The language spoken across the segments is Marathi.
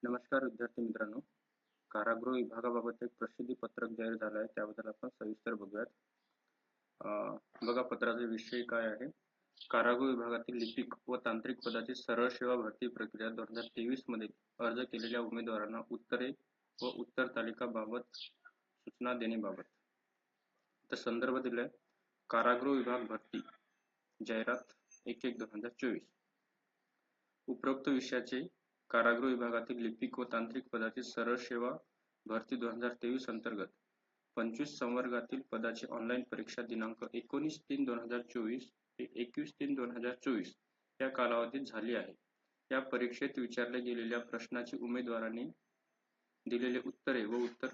नमस्कार विद्यार्थी मित्रांनो, कारागृह विभागाबाबत एक प्रसिद्धी पत्रक जाहीर झालं आहे, त्याबद्दल आपण सविस्तर बघूयात. बघा पत्राचा विषय काय आहे. कारागृह विभागातील लिपिक व तांत्रिक पदाची सरळ सेवा भरती प्रक्रिया 2023 मध्ये अर्ज केलेल्या उमेदवारांना उत्तरे व उत्तर तालिका बाबत सूचना देण्याबाबत. तर संदर्भ दिलाय कारागृह विभाग भरती जाहिरात 1/1/2024. उपरोक्त विषयाचे कारागृह विभागातील लिपिक व तांत्रिक पदाची सरळ सेवा भरती 2023 अंतर्गत 25 संवर्गातील पदाची ऑनलाईन परीक्षा दिनांक 19/3/2024 ते 21/3/2024 या कालावधीत झाली आहे. या परीक्षेत विचारल्या गेलेल्या प्रश्नाची उमेदवारांनी दिलेले उत्तरे व उत्तर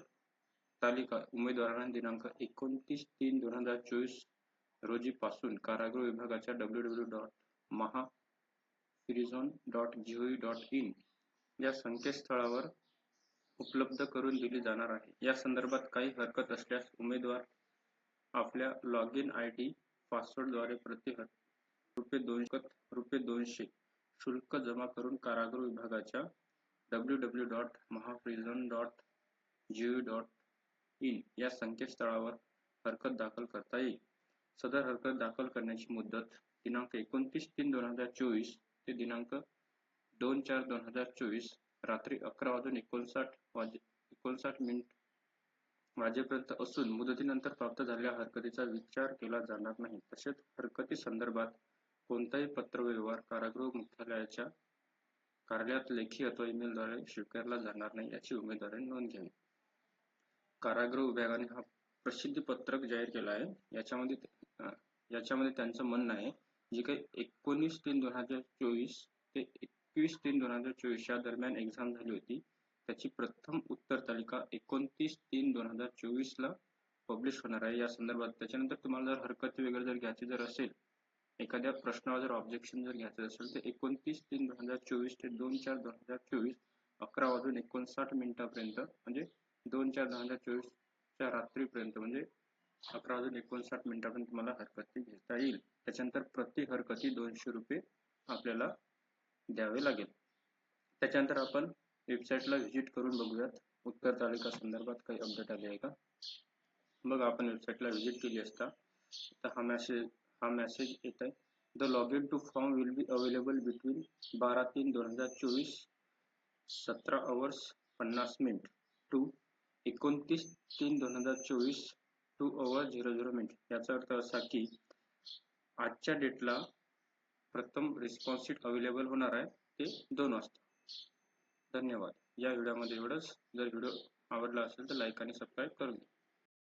तालिका उमेदवारांना दिनांक 29/3/2024 रोजी पासून कारागृह विभागाच्या www.mahafrizon.gov.in या संकेतस्थळावर उपलब्ध करून दिली जाणार आहे. या संदर्भात काही हरकत असल्यास उमेदवार आपल्या लॉगिन ID पासवर्डद्वारे प्रति ₹200 शुल्क जमा करून कारागृह विभागाच्या www.mahafrizon.gov.in या संकेतस्थळावर हरकत दाखल करता येईल. सदर हरकत दाखल करण्याची मुदत दिनांक 29/3/2024 ते दिनांक 2/4/2024 रात्री 11:59 वाजेपर्यंत असून मुदतीनंतर प्राप्त झालेल्या हरकतीचा विचार केला जाणार नाही. तसेच हरकती संदर्भात कोणताही पत्रव्यवहार कारागृह मुख्यालयाच्या कार्यालयात लेखी अथवा ईमेलद्वारे स्वीकारला जाणार नाही याची उमेदवारांनी नोंद घ्यावी. कारागृह विभागाने हा प्रसिद्धी पत्रक जाहीर केला आहे. याच्यामध्ये त्यांचं म्हणणं आहे, जी काही 19/3/2024 ते 21/3/2024 या दरम्यान एक्झाम झाली होती, त्याची प्रथम उत्तर तालिका 29/3/2024 ला पब्लिश होणार आहे. या संदर्भात त्याच्यानंतर तुम्हाला जर हरकती वगैरे जर घ्यायची जर असेल, एखाद्या प्रश्नावर जर ऑब्जेक्शन जर घ्यायचं असेल तर 29/3/2024 ते 2/4/2024 11:59 म्हणजे 2/4/2024 च्या रात्रीपर्यंत म्हणजे 11:59 तुम्हाला हरकती घेता येईल. त्याच्यानंतर प्रति हरकती ₹200 आपल्याला द्यावे लागेल. त्याच्यानंतर आपण वेबसाईटला व्हिजिट करून बघूयात उत्तर तालिका संदर्भात काही अपडेट आले आहे का. मग आपण वेबसाईटला व्हिजिट केली असता तर हा मेसेज येत आहे. The login to form will be available between 12/3/2024 17:50 to 29/3/2024 2:00 याचा अर्थ असा की आजच्या डेटला प्रथम रिस्पॉन्स शीट अवेलेबल होणार आहे ते 2 वाजता. धन्यवाद. या व्हिडिओमध्ये एवढंच. जर व्हिडिओ आवडला असेल तर लाईक आणि सबस्क्राईब करून घ्या.